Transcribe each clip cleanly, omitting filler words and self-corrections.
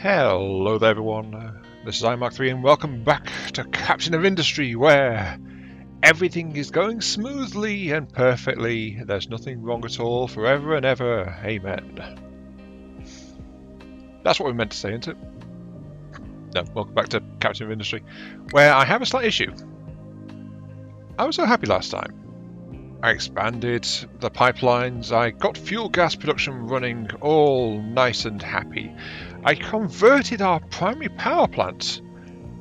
Hello there everyone, this is iMark3 and welcome back to Captain of Industry, where everything is going smoothly and perfectly. There's nothing wrong at all forever and ever. Amen. That's what we meant to say, isn't it? No, welcome back to Captain of Industry, where I have a slight issue. I was so happy last time. I expanded the pipelines, I got fuel gas production running, all nice and happy. I converted our primary power plant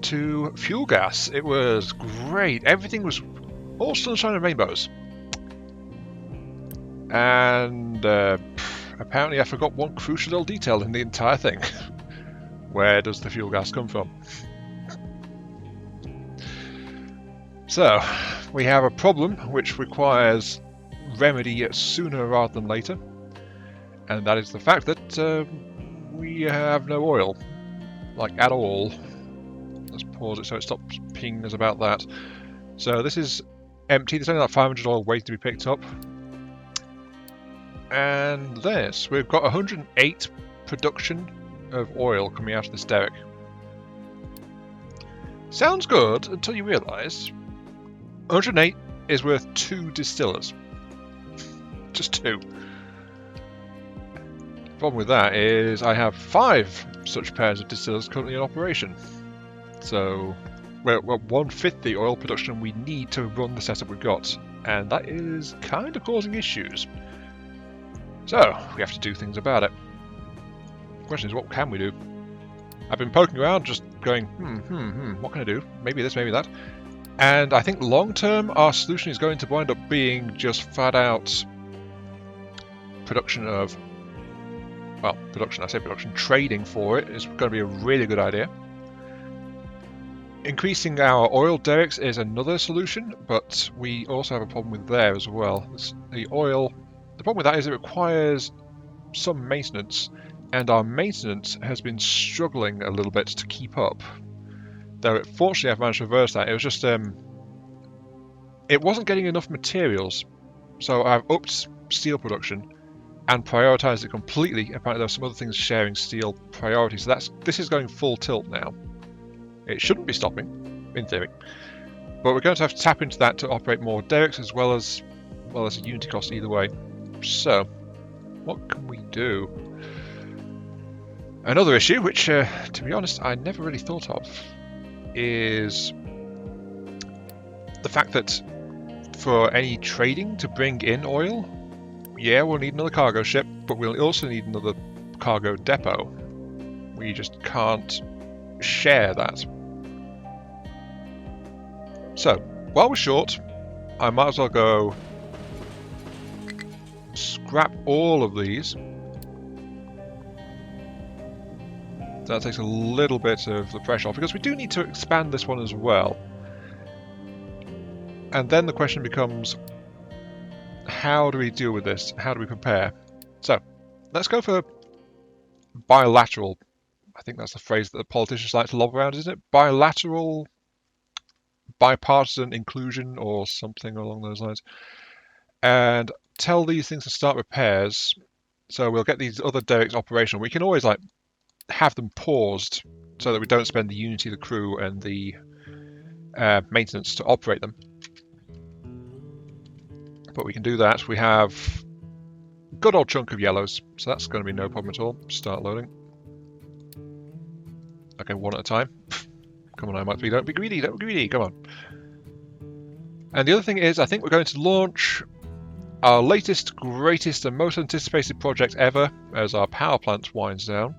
to fuel gas. It was great. Everything was all sunshine and rainbows. And apparently I forgot one crucial little detail in the entire thing. Where does the fuel gas come from? So, we have a problem which requires remedy sooner rather than later. And that is the fact that we have no oil, like at all. Let's pause it so it stops pinging us about that. So this is empty, there's only like 500 oil waiting to be picked up. And this, we've got 108 production of oil coming out of this derrick. Sounds good until you realise 108 is worth 2 distillers. Just 2. The problem with that is I have 5 such pairs of distillers currently in operation. So we're 1/5 the oil production we need to run the setup we've got. And that is kind of causing issues. So we have to do things about it. The question is, what can we do? I've been poking around just going, what can I do? Maybe this, maybe that. And I think long term our solution is going to wind up being just flat out production of, well, production, trading for it is going to be a really good idea. Increasing our oil derricks is another solution, but we also have a problem with there as well. The problem with that is it requires some maintenance, and our maintenance has been struggling a little bit to keep up. Though, fortunately, I've managed to reverse that. It was just, it wasn't getting enough materials, so I've upped steel production and prioritised it completely. Apparently, there are some other things sharing steel priority, so this is going full tilt now. It shouldn't be stopping, in theory, but we're going to have to tap into that to operate more derricks as well as a unity cost either way. So, what can we do? Another issue, which, to be honest, I never really thought of, is the fact that for any trading to bring in oil, yeah, we'll need another cargo ship, but we'll also need another cargo depot. We just can't share that. So, while we're short, I might as well go scrap all of these. That takes a little bit of the pressure off, because we do need to expand this one as well. And then the question becomes, how do we deal with this? How do we prepare? So, let's go for bilateral. I think that's the phrase that the politicians like to lob around, isn't it? Bilateral, bipartisan inclusion, or something along those lines. And tell these things to start repairs. So we'll get these other derricks operational. We can always have them paused so that we don't spend the unity, the crew, and the maintenance to operate them. But we can do that. We have a good old chunk of yellows, so that's going to be no problem at all. Start loading. Okay, one at a time. Come on, iMark3, don't be greedy, don't be greedy, come on. And the other thing is, I think we're going to launch our latest, greatest, and most anticipated project ever as our power plant winds down.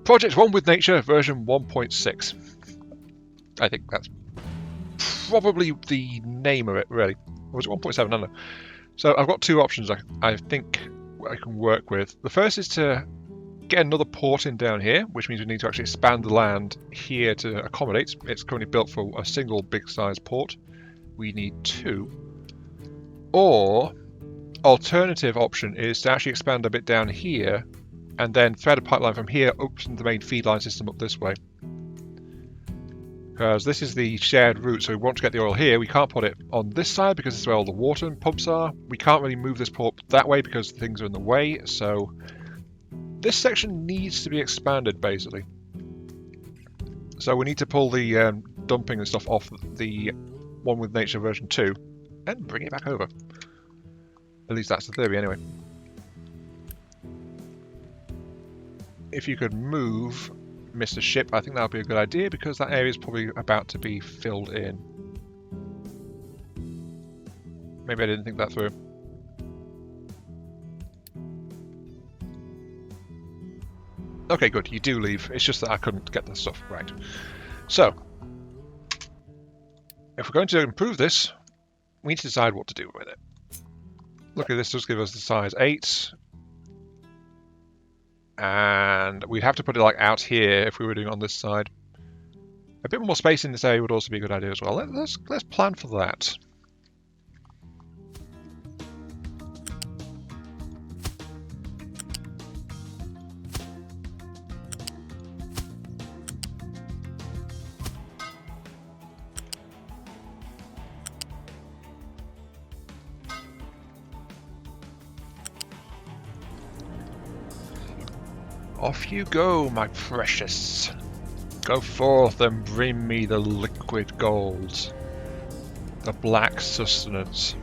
Project One with Nature, version 1.6. I think that's probably the name of it, really. Or was it 1.7? I don't know. So I've got 2 options I think I can work with. The first is to get another port in down here, which means we need to actually expand the land here to accommodate. It's currently built for a single big size port. We need 2. Or, alternative option is to actually expand a bit down here and then thread a pipeline from here up to the main feed line system up this way. Because this is the shared route, so we want to get the oil here. We can't put it on this side because this is where all the water pumps are. We can't really move this port that way because things are in the way, so This section needs to be expanded, basically. So we need to pull the dumping and stuff off the one with nature version 2 and bring it back over. At least that's the theory, anyway. If you could move Mr. Ship, I think that would be a good idea, because that area is probably about to be filled in. Maybe I didn't think that through. Okay, good, you do leave. It's just that I couldn't get the stuff right. So, if we're going to improve this, we need to decide what to do with it. Look at this, does give us the size 8. And we'd have to put it like out here if we were doing it on this side. A bit more space in this area would also be a good idea as well. Let's plan for that. Off you go, my precious. Go forth and bring me the liquid gold, the black sustenance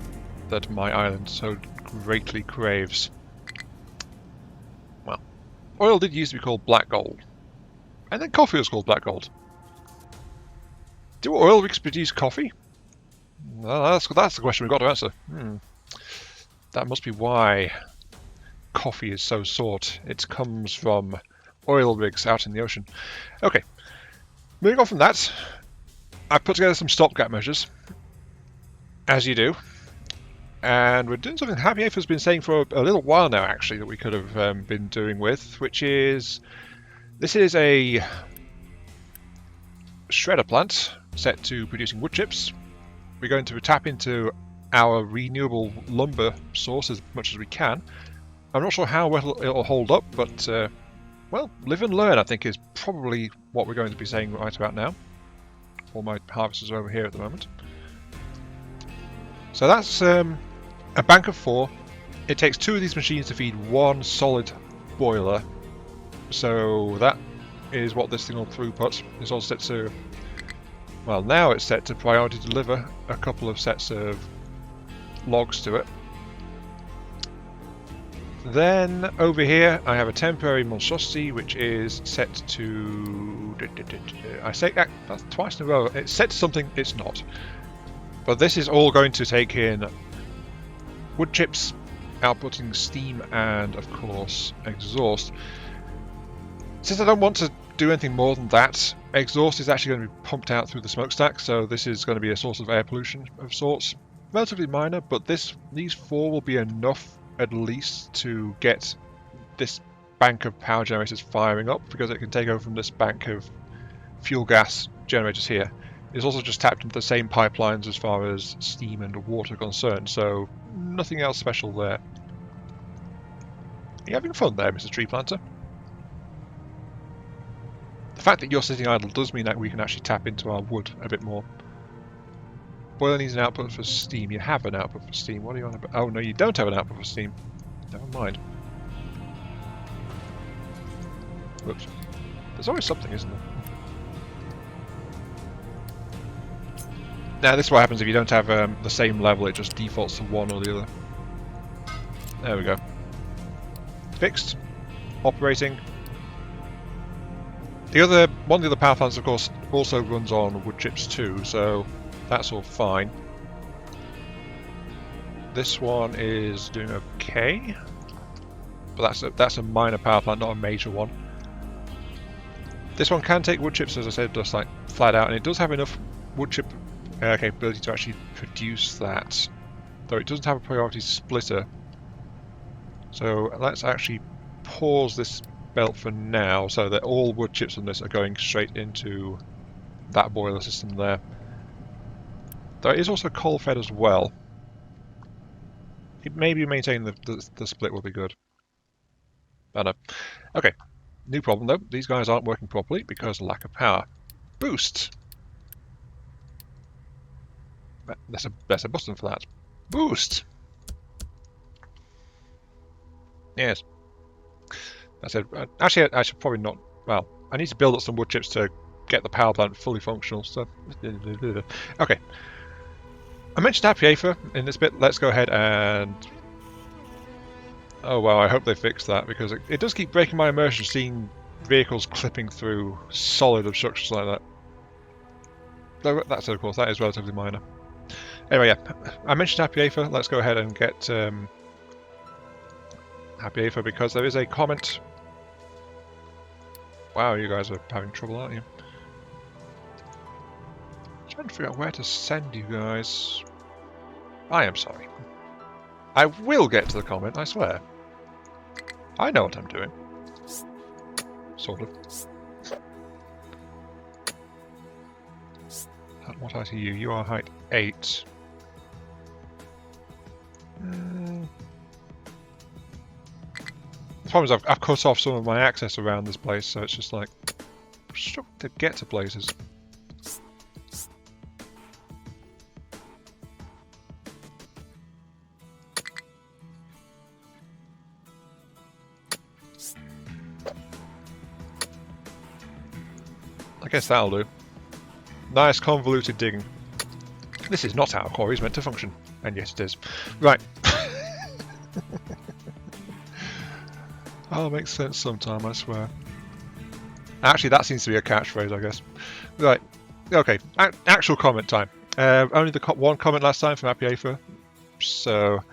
that my island so greatly craves. Well, oil did used to be called black gold, and then coffee was called black gold. Do oil rigs produce coffee? Well, that's the question we've got to answer. That must be why coffee is so sought. It comes from oil rigs out in the ocean. Okay, moving on from that, I put together some stopgap measures, as you do, and we're doing something Happy Ape has been saying for a little while now, actually, that we could have been doing with, which is, this is a shredder plant set to producing wood chips. We're going to tap into our renewable lumber source as much as we can. I'm not sure how well it'll hold up, but, well, live and learn, I think, is probably what we're going to be saying right about now. All my harvesters are over here at the moment. So that's a bank of 4. It takes 2 of these machines to feed 1 solid boiler. So that is what this thing will throughput. It's all set to, well, now it's set to priority deliver a couple of sets of logs to it. Then over here I have a temporary monstrosity which is set to, I say that's twice in a row, it's set to something it's not. But this is all going to take in wood chips, outputting steam and of course exhaust. Since I don't want to do anything more than that, exhaust is actually going to be pumped out through the smokestack, so this is going to be a source of air pollution of sorts. Relatively minor, but these 4 will be enough at least to get this bank of power generators firing up, because it can take over from this bank of fuel gas generators here. It's also just tapped into the same pipelines as far as steam and water are concerned, so nothing else special there. Are you having fun there, Mr. Tree Planter? The fact that you're sitting idle does mean that we can actually tap into our wood a bit more. Boiler needs an output for steam. You have an output for steam. What are you on about? Oh no, you don't have an output for steam. Never mind. Whoops. There's always something, isn't there? Now this is what happens if you don't have the same level. It just defaults to one or the other. There we go. Fixed. Operating. One of the other power plants, of course, also runs on wood chips too, so that's all fine. This one is doing okay, but that's a minor power plant, not a major one. This one can take wood chips, as I said, just like flat out, and it does have enough wood chip capability to actually produce that, though it doesn't have a priority splitter. So let's actually pause this belt for now, so that all wood chips on this are going straight into that boiler system there. Though it is also coal fed as well. It maybe maintaining the split will be good. I don't know. Okay, new problem though. These guys aren't working properly because of lack of power. Boost! There's a button for that. Boost! Yes. I said, actually, I should probably not. Well, I need to build up some wood chips to get the power plant fully functional. So, okay. I mentioned Happy Aether in this bit. Let's go ahead and. Oh wow! I hope they fix that because it does keep breaking my immersion seeing vehicles clipping through solid obstructions like that. Though that's of course that is relatively minor. Anyway, yeah, I mentioned Happy Aether. Let's go ahead and get Happy Aether because there is a comment. Wow, you guys are having trouble, aren't you? I'm trying to figure out where to send you guys. I am sorry. I will get to the comment, I swear. I know what I'm doing. Sort of. What height are you? You are height 8. The problem is I've cut off some of my access around this place, so it's just like struggle to get to places. I guess that'll do. Nice convoluted digging. This is not how a quarry is meant to function, and yet it is. Right. Oh, it makes sense sometime, I swear. Actually, that seems to be a catchphrase, I guess. Right. Okay. Actual comment time. Only the one comment last time from Happy Aether. So,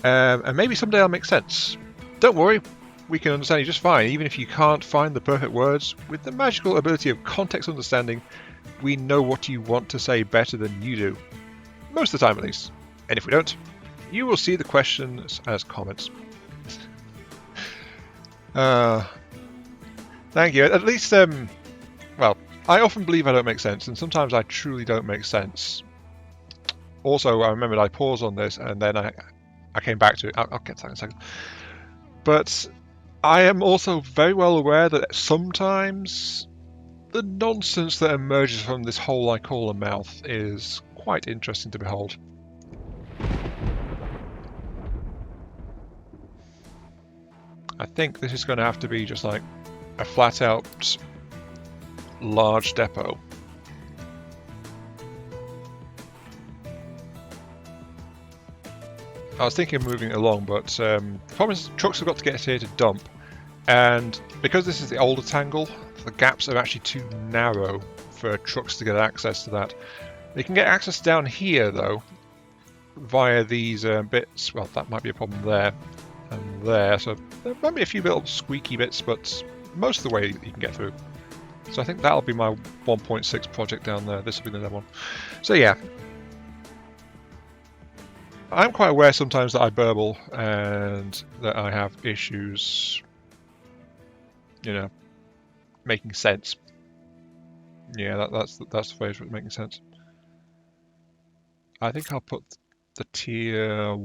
and maybe someday I'll make sense. Don't worry. We can understand you just fine, even if you can't find the perfect words. With the magical ability of context understanding, we know what you want to say better than you do. Most of the time, at least. And if we don't, you will see the questions as comments. Thank you. At least, well, I often believe I don't make sense, and sometimes I truly don't make sense. Also, I remembered I paused on this, and then I came back to it. I'll get to that in a second. But I am also very well aware that sometimes the nonsense that emerges from this hole I call a mouth is quite interesting to behold. I think this is going to have to be just like a flat out large depot. I was thinking of moving it along, but the problem is trucks have got to get here to dump, and because this is the older tangle, the gaps are actually too narrow for trucks to get access to that. They can get access down here though, via these bits. Well, that might be a problem there and there, so there might be a few little squeaky bits, but most of the way you can get through. So I think that'll be my 1.6 project down there. This will be the other one. So yeah. I'm quite aware sometimes that I burble and that I have issues, you know, making sense. Yeah, that's the phrase for making sense. I think I'll put the tier.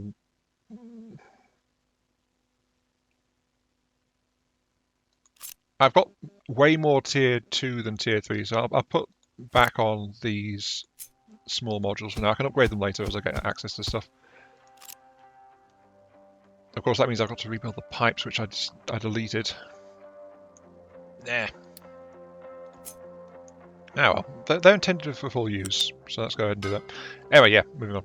I've got way more tier 2 than tier 3, so I'll put back on these small modules for now. I can upgrade them later as I get access to stuff. Of course, that means I've got to rebuild the pipes, which I deleted. Nah. Oh well, they're intended for full use, so let's go ahead and do that. Anyway, yeah, moving on.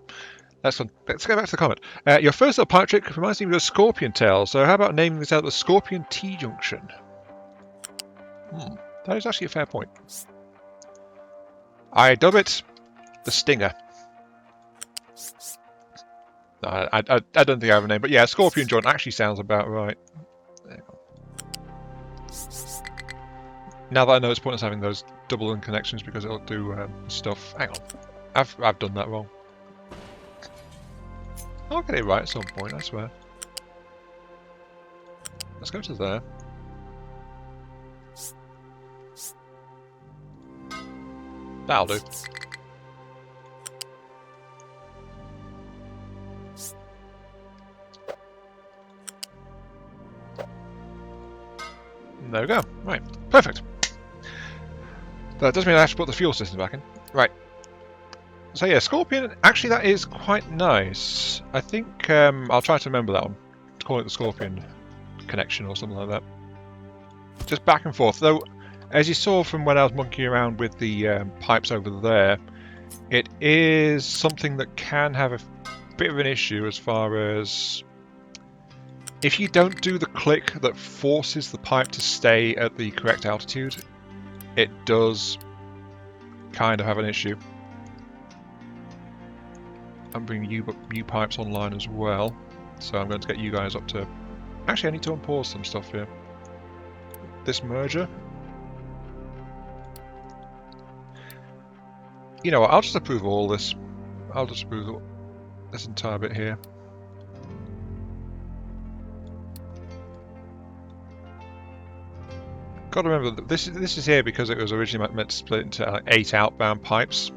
Let's go back to the comment. Your first little pipe trick reminds me of a scorpion tail, so how about naming this out the Scorpion T-junction? That is actually a fair point. I dub it the Stinger. I don't think I have a name, but yeah, Scorpion Joint actually sounds about right. Now that I know it's pointless having those double link connections because it'll do stuff. Hang on, I've done that wrong. I'll get it right at some point, I swear. Let's go to there. That'll do. There we go. Right. Perfect. That does mean I have to put the fuel system back in. Right. So yeah, Scorpion, actually that is quite nice. I think I'll try to remember that one. Call it the Scorpion connection or something like that. just back and forth. Though, as you saw from when I was monkeying around with the pipes over there, it is something that can have a bit of an issue as far as if you don't do the click that forces the pipe to stay at the correct altitude, it does kind of have an issue. I'm bringing you pipes online as well, so I'm going to get you guys up to... Actually, I need to unpause some stuff here. This merger. You know what, I'll just approve all this. I'll just approve this entire bit here. Got to remember that this is here because it was originally meant to split into 8 outbound pipes.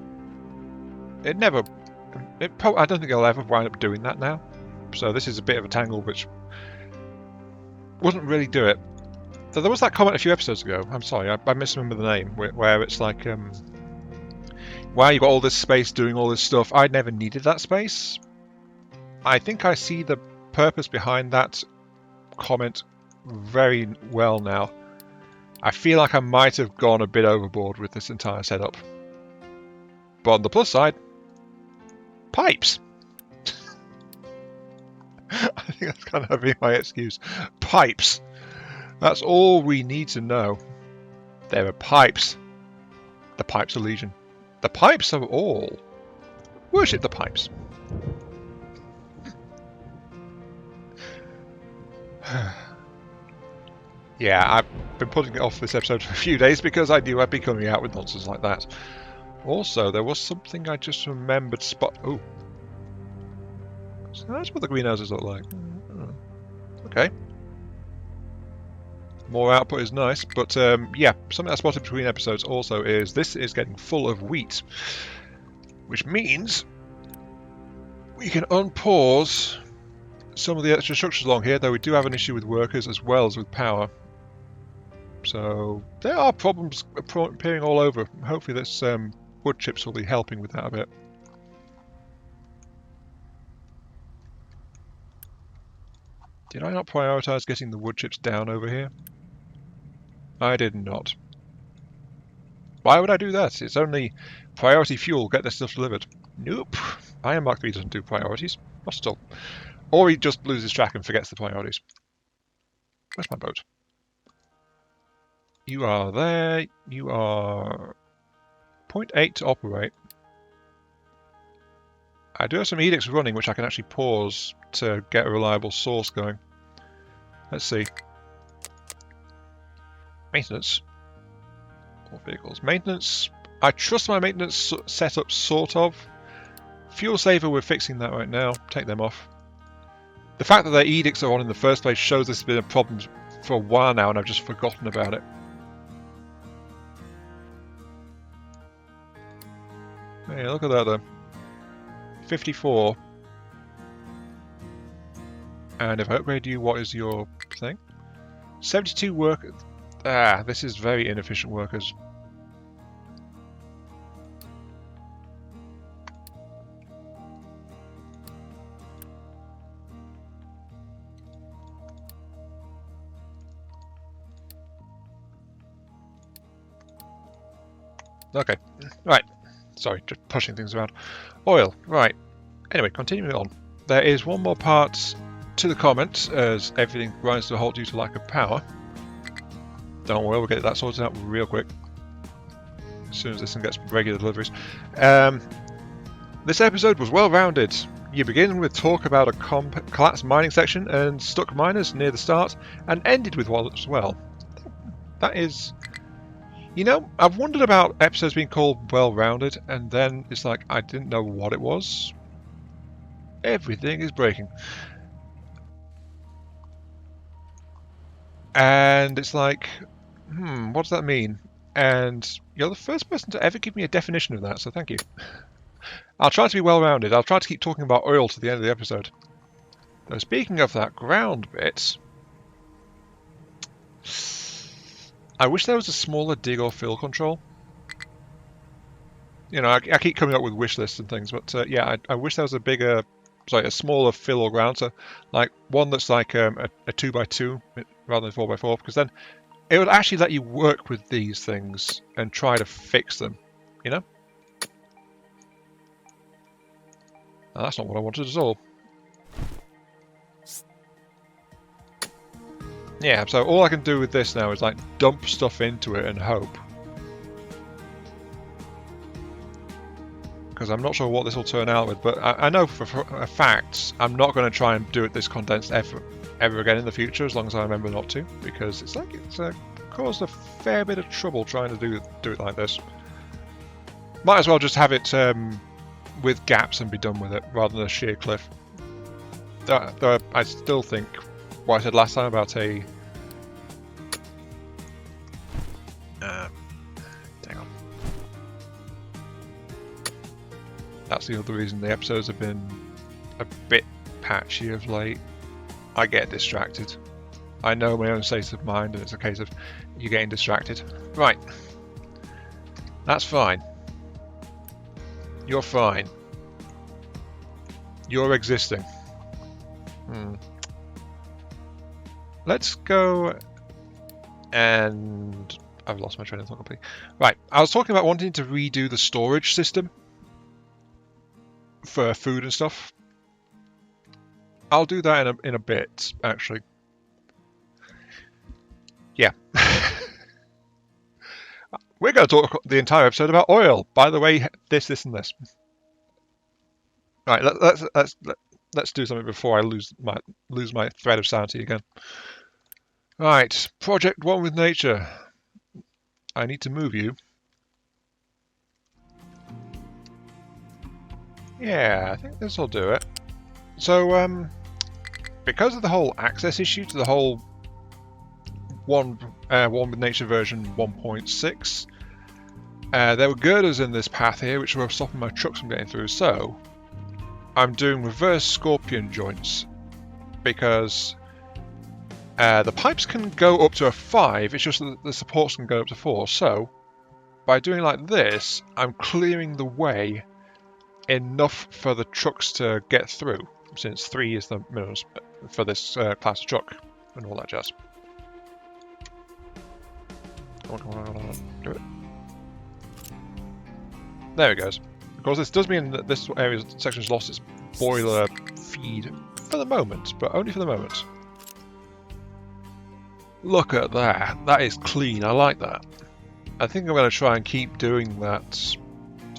I don't think it'll ever wind up doing that now. So this is a bit of a tangle which wouldn't really do it. So there was that comment a few episodes ago. I'm sorry, I misremember the name where it's like, wow, you've got all this space doing all this stuff. I never needed that space. I think I see the purpose behind that comment very well now. I feel like I might have gone a bit overboard with this entire setup. But on the plus side, pipes. I think that's kind of been my excuse. Pipes. That's all we need to know. There are pipes. The pipes are legion. The pipes are all. Worship the pipes. Yeah, I've been putting it off this episode for a few days because I knew I'd be coming out with nonsense like that. Also, there was something I just remembered Oh. So that's what the greenhouses look like. Okay. More output is nice, but yeah, something I spotted between episodes also is this is getting full of wheat. Which means we can unpause some of the extra structures along here, though we do have an issue with workers as well as with power. So there are problems appearing all over. Hopefully this wood chips will be helping with that a bit. Did I not prioritise getting the wood chips down over here? I did not. Why would I do that? It's only priority fuel, get this stuff delivered. Nope. Iron Mark III doesn't do priorities. Not at all. Or he just loses track and forgets the priorities. Where's my boat? You are there. You are 0.8 to operate. I do have some edicts running, which I can actually pause to get a reliable source going. Let's see. Maintenance. All vehicles. Maintenance. I trust my maintenance setup, sort of. Fuel saver, we're fixing that right now. Take them off. The fact that their edicts are on in the first place shows this has been a problem for a while now and I've just forgotten about it. Hey, look at that though. 54. And if I upgrade you, what is your thing? 72 workers. Ah, this is very inefficient workers. Okay, right. Sorry, just pushing things around. Oil, right. Anyway, continuing on. There is one more part to the comment as everything grinds to a halt due to lack of power. Don't worry, we'll get that sorted out real quick. As soon as this thing gets regular deliveries. This episode was well rounded. You begin with talk about a collapsed mining section and stuck miners near the start, and ended with one as well. That is... You know, I've wondered about episodes being called well-rounded, and then it's like, I didn't know what it was. Everything is breaking. And it's like, what does that mean? And you're the first person to ever give me a definition of that, so thank you. I'll try to be well-rounded. I'll try to keep talking about oil to the end of the episode. Now, speaking of that ground bit... I wish there was a smaller dig or fill control. You know, I keep coming up with wish lists and things, but yeah, I wish there was a smaller fill or ground, so like one that's like a 2x2 rather than 4x4, because then it would actually let you work with these things and try to fix them, you know? And that's not what I wanted at all. Yeah, so all I can do with this now is like dump stuff into it and hope. Because I'm not sure what this will turn out with, but I know for a fact I'm not going to try and do it this condensed ever again in the future, as long as I remember not to, because it's caused a fair bit of trouble trying to do it like this. Might as well just have it with gaps and be done with it, rather than a sheer cliff. Though I still think what I said last time about a hang on. That's the other reason the episodes have been a bit patchy of late. I get distracted. I know my own state of mind, and it's a case of you getting distracted. Right. That's fine. You're fine. You're existing. Let's go and... I've lost my train of thought completely. Right, I was talking about wanting to redo the storage system for food and stuff. I'll do that in a bit, actually. Yeah. We're going to talk the entire episode about oil. By the way, this, and this. Right, let's do something before I lose my thread of sanity again. Right, Project One with Nature. I need to move you. Yeah, I think this will do it. So, because of the whole access issue to the whole One with Nature version 1.6, there were girders in this path here which were stopping my trucks from getting through, so I'm doing reverse scorpion joints because the pipes can go up to a 5, it's just that the supports can go up to 4, so by doing like this, I'm clearing the way enough for the trucks to get through, since 3 is the minimum for this class of truck and all that jazz. Come on, do it. There it goes. Of course, this does mean that this section's lost its boiler feed for the moment, but only for the moment. Look at that. That is clean. I like that. I think I'm going to try and keep doing that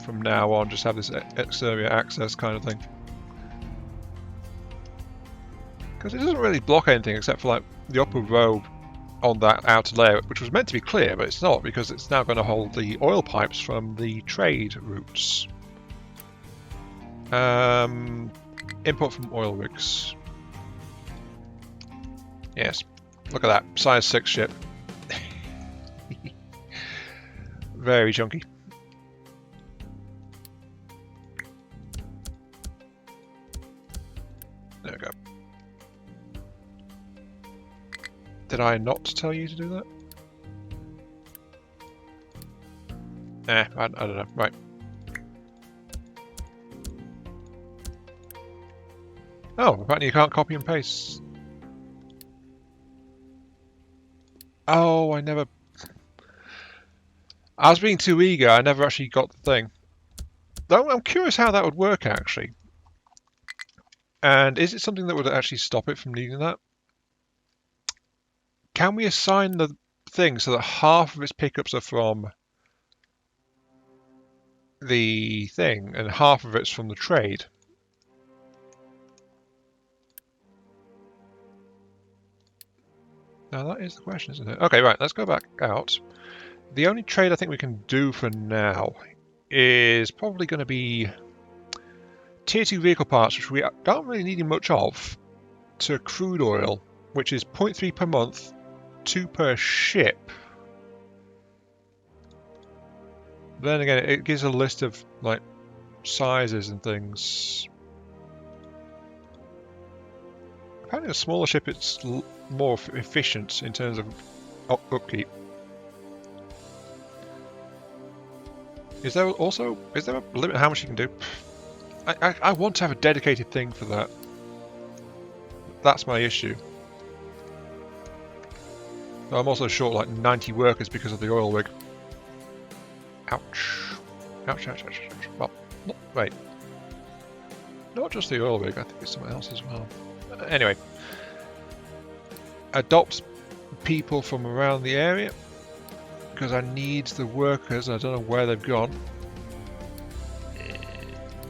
from now on. Just have this exterior access kind of thing. Because it doesn't really block anything except for like the upper row on that outer layer, which was meant to be clear, but it's not, because it's now going to hold the oil pipes from the trade routes. Import from oil rigs. Yes. Look at that. Size 6 ship. Very chunky. There we go. Did I not tell you to do that? I don't know. Right. Oh, apparently you can't copy and paste. Oh, I was being too eager. I never actually got the thing. Though I'm curious how that would work, actually. And is it something that would actually stop it from needing that? Can we assign the thing so that half of its pickups are from the thing and half of it's from the trade? Now that is the question, isn't it? Okay, right, let's go back out. The only trade I think we can do for now is probably going to be Tier 2 vehicle parts, which we aren't really needing much of, to crude oil, which is 0.3 per month, 2 per ship. Then again, it gives a list of like sizes and things. Apparently, a smaller ship it's more efficient in terms of upkeep. Is there a limit how much you can do? I want to have a dedicated thing for that. That's my issue. I'm also short like 90 workers because of the oil rig. Ouch. Ouch, ouch, ouch, ouch. Well, wait. Not just the oil rig, I think it's something else as well. Anyway. Adopt people from around the area. Because I need the workers, I don't know where they've gone.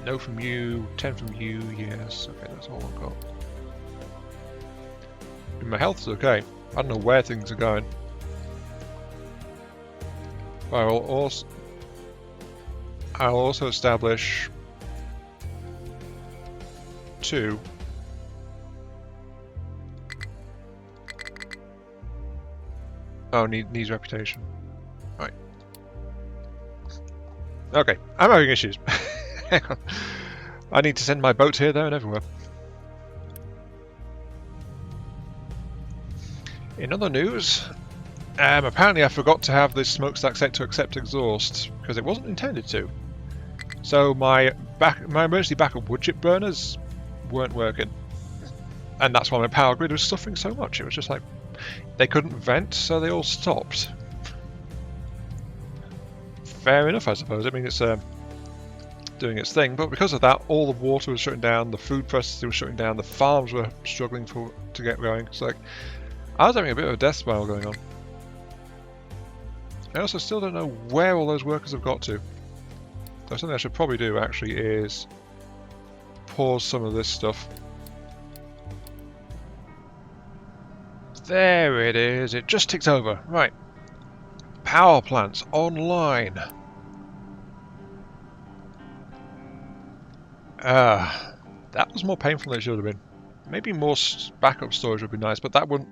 No from you, 10 from you, yes. Okay, that's all I've got. And my health's okay. I don't know where things are going. I'll also establish 2. Oh, needs reputation. Right. Okay, I'm having issues. Hang on. I need to send my boats here, there, and everywhere. In other news, apparently I forgot to have this smokestack set to accept exhaust because it wasn't intended to. So my emergency backup wood chip burners weren't working, and that's why my power grid was suffering so much. It was just like they couldn't vent, so they all stopped. Fair enough, I suppose. I mean, it's doing its thing, but because of that, all the water was shutting down, the food processing was shutting down, the farms were struggling to get going. It's like I was having a bit of a death spiral going on. I also still don't know where all those workers have got to. So something I should probably do actually is pause some of this stuff. There it is, it just ticked over. Right. Power plants online. That was more painful than it should have been. Maybe more backup storage would be nice, but that wouldn't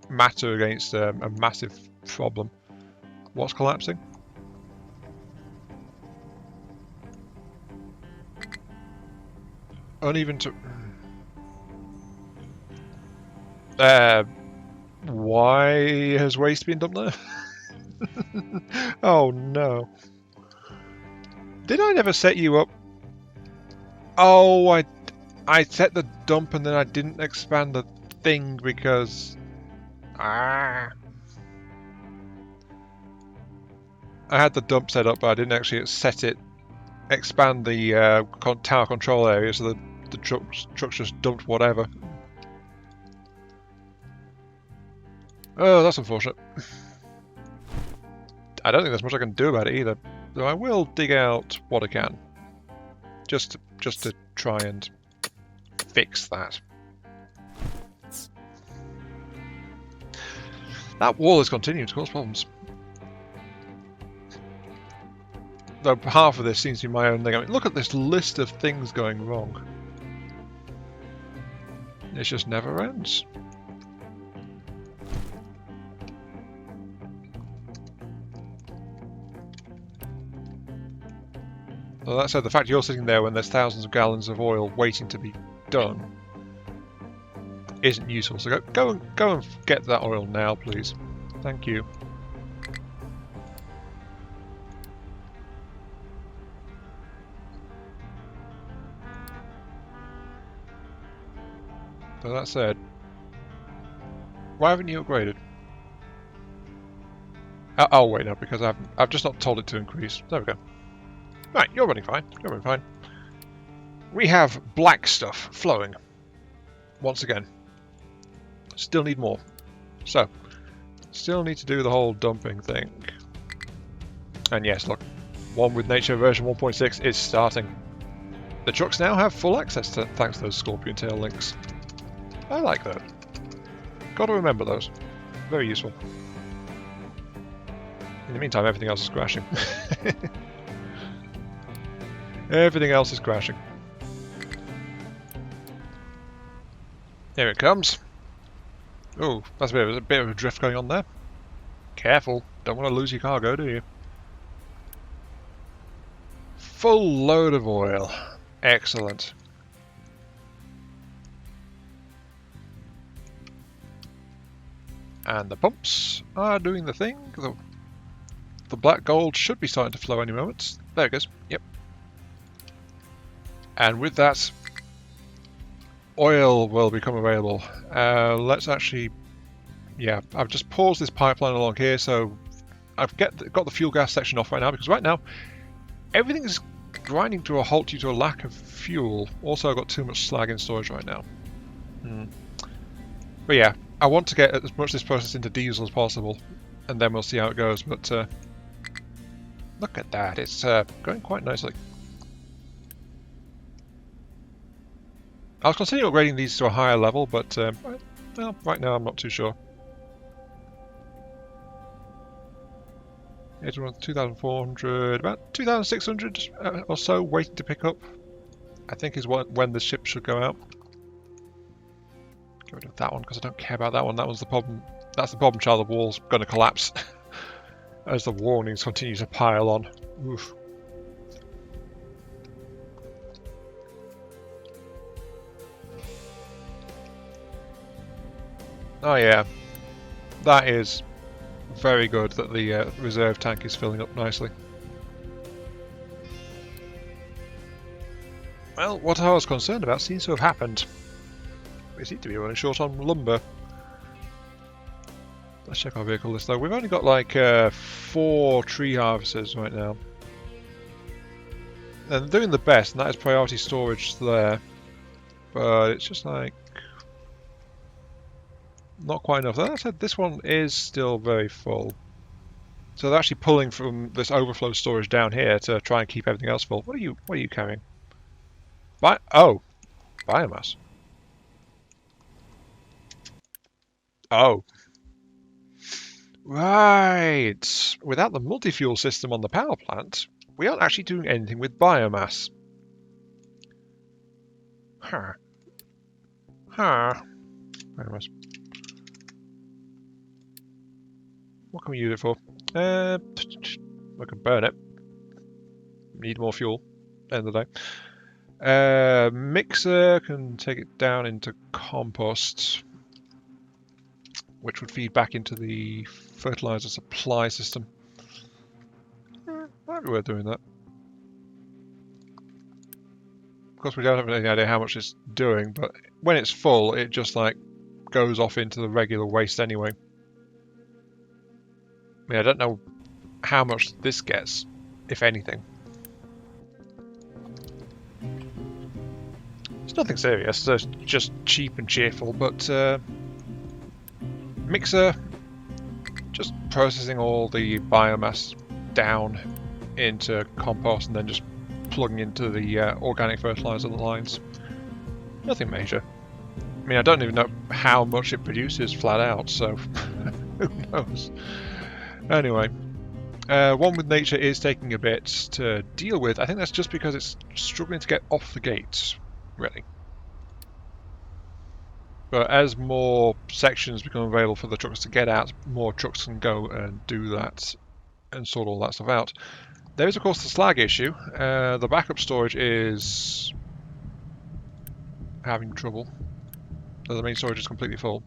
matter against a massive problem. What's collapsing? Uneven to... why has waste been dumped there? Oh no. Did I never set you up? Oh, I set the dump and then I didn't expand the thing because... I had the dump set up, but I didn't actually expand the tower control area, so the trucks just dumped whatever. Oh, that's unfortunate. I don't think there's much I can do about it either, though I will dig out what I can, just to try and fix that. That wall is continuing to cause problems. Though half of this seems to be my own thing. I mean, look at this list of things going wrong. It just never ends. Well, that said, the fact you're sitting there when there's thousands of gallons of oil waiting to be done isn't useful. So go and get that oil now, please. Thank you. So that said, why haven't you upgraded? Oh wait, no, because I've just not told it to increase. There we go. Right, you're running fine. You're running fine. We have black stuff flowing. Once again. Still need more. So, still need to do the whole dumping thing. And yes, look, One with Nature version 1.6 is starting. The trucks now have full access thanks to those scorpion tail links. I like that. Got to remember those. Very useful. In the meantime, everything else is crashing. Everything else is crashing. Here it comes. Oh, that's a bit of a drift going on there. Careful, don't want to lose your cargo, do you? Full load of oil. Excellent. And the pumps are doing the thing. The black gold should be starting to flow any moment. There it goes. Yep. And with that, oil will become available. Let's actually yeah, I've just paused this pipeline along here, so I've got the fuel gas section off right now, because right now everything is grinding to a halt due to a lack of fuel. Also, I've got too much slag in storage right now. But yeah, I want to get as much of this process into diesel as possible, and then we'll see how it goes. But look at that, it's going quite nicely. I was considering upgrading these to a higher level, but well, right now I'm not too sure. It's around 2,400, about 2,600 or so waiting to pick up, I think is when the ship should go out. Get rid of that one because I don't care about that one. That one's the problem. That's the problem child. The wall's going to collapse as the warnings continue to pile on. Oof. Oh yeah, that is very good that the reserve tank is filling up nicely. Well, what I was concerned about seems to have happened. We seem to be running short on lumber. Let's check our vehicle list though. We've only got like 4 tree harvesters right now. And they're doing the best, and that is priority storage there. But it's just like not quite enough. That said, this one is still very full. So they're actually pulling from this overflow storage down here to try and keep everything else full. What are you carrying? Biomass. Oh. Right. Without the multi-fuel system on the power plant, we aren't actually doing anything with biomass. Huh. Biomass. What can we use it for? We can burn it. Need more fuel. End of the day. Mixer can take it down into compost, which would feed back into the fertilizer supply system. Might be worth doing that. Of course, we don't have any idea how much it's doing, but when it's full, it just like goes off into the regular waste anyway. I mean, I don't know how much this gets, if anything. It's nothing serious, it's just cheap and cheerful, but mixer, just processing all the biomass down into compost and then just plugging into the organic fertilizer lines. Nothing major. I mean, I don't even know how much it produces flat out, so who knows. Anyway, One with Nature is taking a bit to deal with. I think that's just because it's struggling to get off the gates, really. But as more sections become available for the trucks to get at, more trucks can go and do that and sort all that stuff out. There is, of course, the slag issue. The backup storage is having trouble. So the main storage is completely full.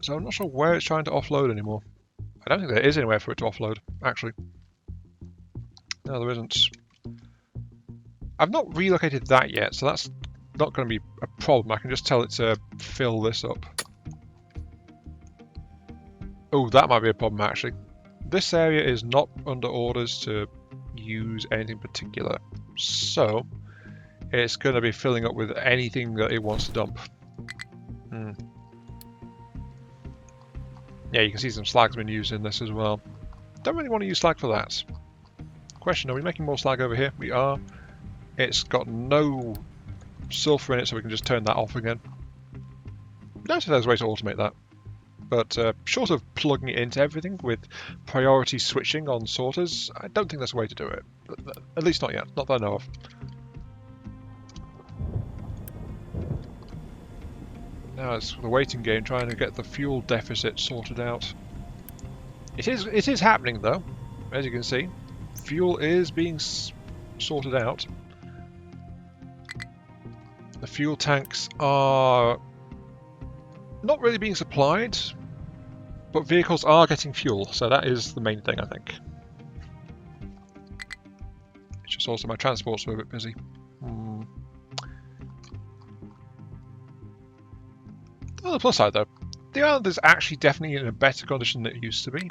So I'm not sure where it's trying to offload anymore. I don't think there is anywhere for it to offload, actually. No, there isn't. I've not relocated that yet, so that's not going to be a problem. I can just tell it to fill this up. Oh, that might be a problem, actually. This area is not under orders to use anything particular, so it's going to be filling up with anything that it wants to dump. Yeah, you can see some slag's been used in this as well. Don't really want to use slag for that. Question, are we making more slag over here? We are. It's got no sulfur in it, so we can just turn that off again. I don't know if there's a way to automate that. But short of plugging it into everything with priority switching on sorters, I don't think there's a way to do it. At least not yet, not that I know of. Now it's the waiting game, trying to get the fuel deficit sorted out. It is happening though, as you can see. Fuel is being sorted out. The fuel tanks are not really being supplied, but vehicles are getting fuel, so that is the main thing, I think. It's just also my transports were a bit busy. On the plus side, though, the island is actually definitely in a better condition than it used to be.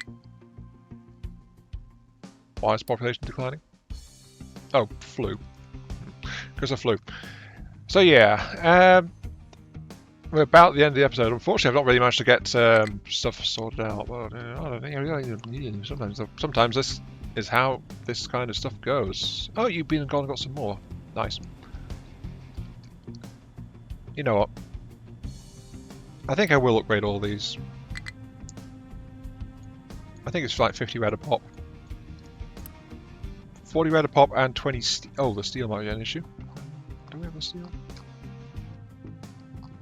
Why is population declining? Oh, flu. Because of flu. So yeah, we're about the end of the episode. Unfortunately, I've not really managed to get stuff sorted out. But I don't think sometimes this is how this kind of stuff goes. Oh, you've been and gone and got some more. Nice. You know what? I think I will upgrade all these. I think it's like 50 red a pop. 40 red a pop and 20 steel. Oh, the steel might be an issue. Do we have the steel?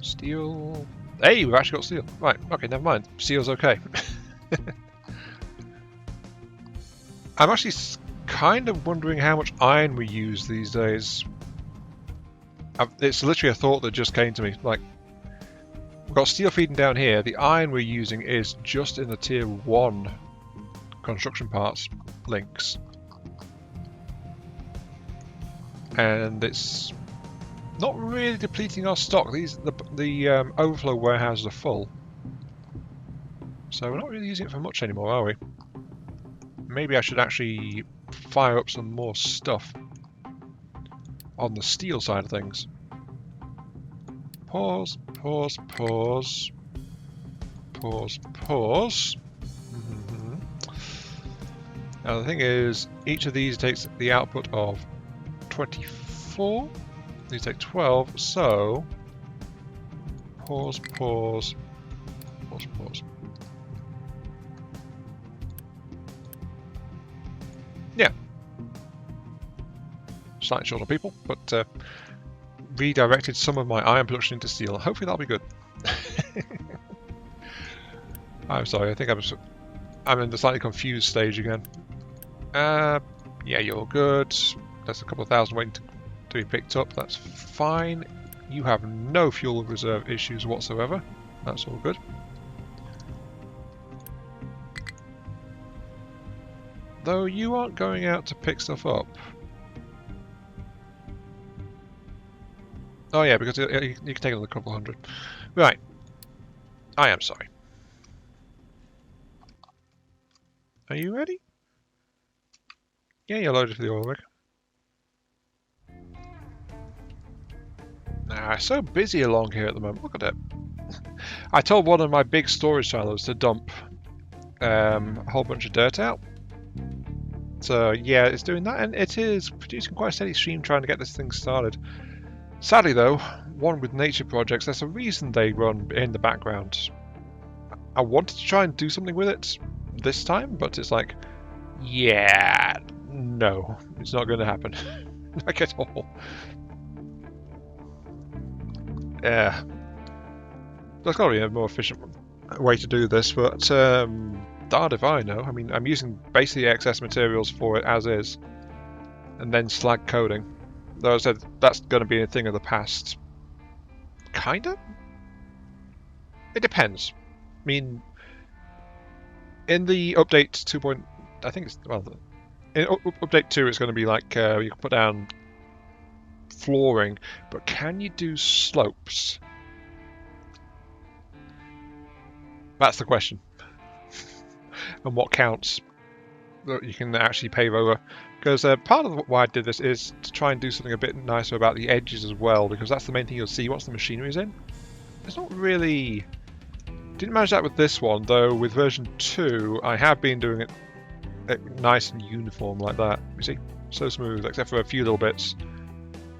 Steel. Hey, we've actually got steel. Right, okay, never mind. Steel's okay. I'm actually kind of wondering how much iron we use these days. It's literally a thought that just came to me. Like, we've got steel feeding down here. The iron we're using is just in the tier 1 construction parts links. And it's not really depleting our stock. The overflow warehouses are full. So we're not really using it for much anymore, are we? Maybe I should actually fire up some more stuff on the steel side of things. Pause, pause, pause. Pause, pause. Now the thing is, each of these takes the output of 24. These take 12, so pause, pause, pause, pause. Yeah. Slightly short on people, but redirected some of my iron production into steel. Hopefully that'll be good. I'm sorry, I think I'm in the slightly confused stage again. Yeah, you're good. That's a couple of thousand waiting to be picked up. That's fine. You have no fuel reserve issues whatsoever. That's all good. Though you aren't going out to pick stuff up. Oh yeah, because you can take another couple hundred. Right. I am sorry. Are you ready? Yeah, you're loaded for the oil rig. Nah, so busy along here at the moment. Look at it. I told one of my big storage silos to dump a whole bunch of dirt out. So yeah, it's doing that, and it is producing quite a steady stream trying to get this thing started. Sadly though, one with nature projects, there's a reason they run in the background. I wanted to try and do something with it this time, but it's like, yeah, no, it's not going to happen. Like at all. Yeah. There's got to be a more efficient way to do this, but darned if I know. I mean, I'm using basically excess materials for it as is, and then slag coating. Though I said that's going to be a thing of the past. Kinda? It depends. I mean, in the update 2. I think it's, well, in update 2 it's going to be like you can put down flooring, but can you do slopes? That's the question. And what counts that you can actually pave over? Because part of why I did this is to try and do something a bit nicer about the edges as well, because that's the main thing you'll see once the machinery is in. It's not really... Didn't manage that with this one, though with version 2 I have been doing it nice and uniform like that. You see? So smooth, except for a few little bits.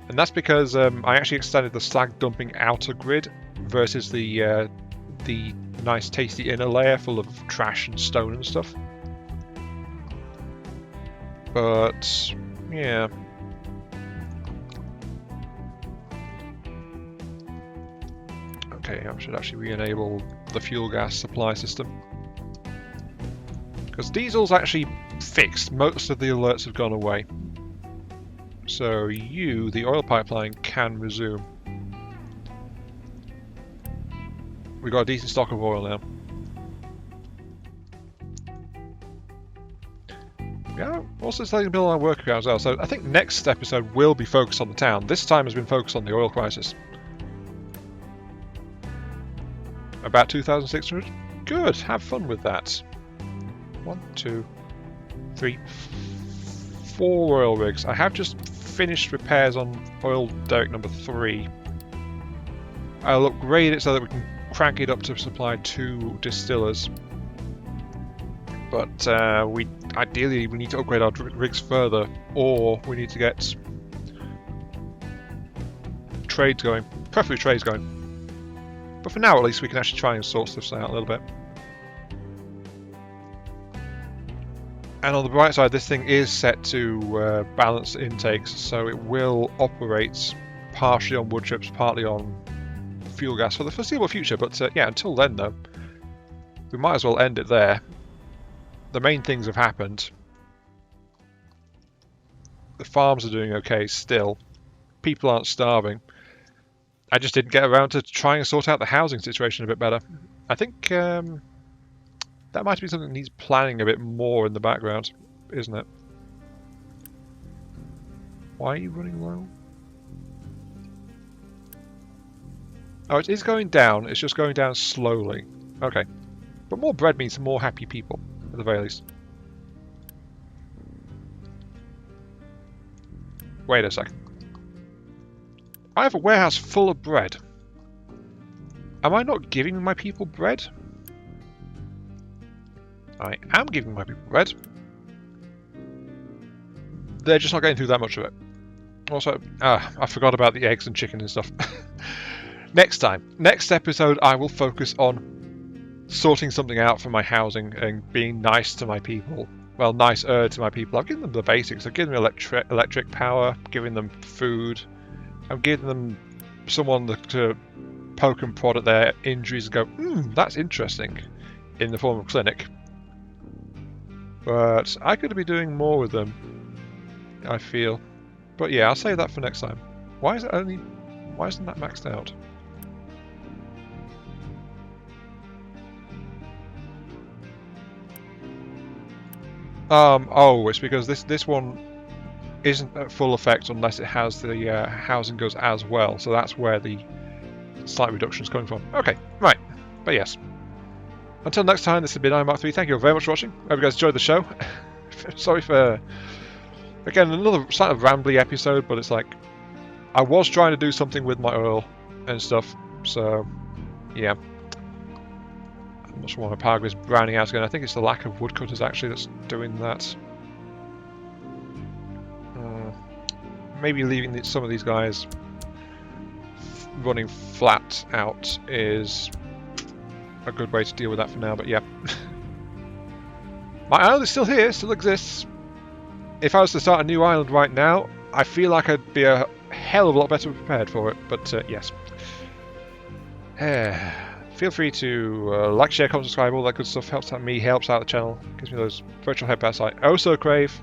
And that's because I actually extended the slag dumping outer grid versus the nice tasty inner layer full of trash and stone and stuff. But yeah. Okay, I should actually re-enable the fuel gas supply system. Because diesel's actually fixed. Most of the alerts have gone away. So the oil pipeline can resume. We've got a decent stock of oil now. Yeah, also starting to build our workaround as well. So I think next episode will be focused on the town. This time has been focused on the oil crisis. About 2,600? Good, have fun with that. 1, 2, 3, 4 oil rigs. I have just finished repairs on oil derrick number 3. I'll upgrade it so that we can crank it up to supply 2 distillers. But ideally we need to upgrade our rigs further, or we need to get trades going, preferably trades going. But for now, at least, we can actually try and sort stuff out a little bit. And on the bright side, this thing is set to balance intakes, so it will operate partially on wood chips, partly on fuel gas for the foreseeable future. But yeah, until then, though, we might as well end it there. The main things have happened. The farms are doing okay still. People aren't starving. I just didn't get around to trying to sort out the housing situation a bit better. I think that might be something that needs planning a bit more in the background, isn't it? Why are you running low? Oh, it is going down. It's just going down slowly. Okay. But more bread means more happy people, at the very least. Wait a second. I have a warehouse full of bread. Am I not giving my people bread? I am giving my people bread. They're just not getting through that much of it. Also, I forgot about the eggs and chicken and stuff. Next episode, I will focus on sorting something out for my housing and being nice to my people. Well, nicer to my people. I've given them the basics. I've given them electric power, giving them food. I'm giving them someone to poke and prod at their injuries and go, that's interesting, in the form of clinic. But I could be doing more with them, I feel. But yeah, I'll save that for next time. Why isn't that maxed out? Oh, it's because this one isn't at full effect unless it has the housing goes as well. So that's where the slight reduction is coming from. Okay, right. But yes. Until next time, this has been iMark3. Thank you very much for watching. Hope you guys enjoyed the show. Sorry for, again, another slightly rambly episode, but it's like, I was trying to do something with my oil and stuff, so, yeah. I'm not sure why my power grid is browning out again. I think it's the lack of woodcutters, actually, that's doing that. Maybe leaving some of these guys running flat out is a good way to deal with that for now, but yeah. My island is still here, still exists. If I was to start a new island right now, I feel like I'd be a hell of a lot better prepared for it, but yes. Feel free to like, share, comment, subscribe, all that good stuff. Helps out me, helps out the channel, gives me those virtual headbats I oh so crave.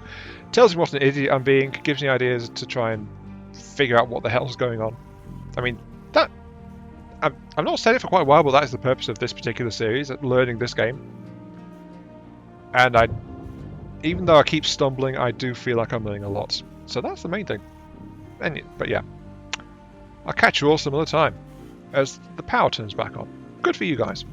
Tells me what an idiot I'm being, gives me ideas to try and figure out what the hell's going on. I mean, that I've not said it for quite a while, but that is the purpose of this particular series, learning this game. And even though I keep stumbling, I do feel like I'm learning a lot. So that's the main thing. But yeah, I'll catch you all some other time as the power turns back on. Good for you guys.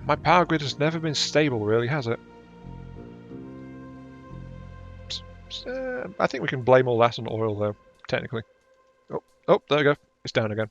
My power grid has never been stable, really, has it? I think we can blame all that on oil, though, technically. Oh, there we go. It's down again.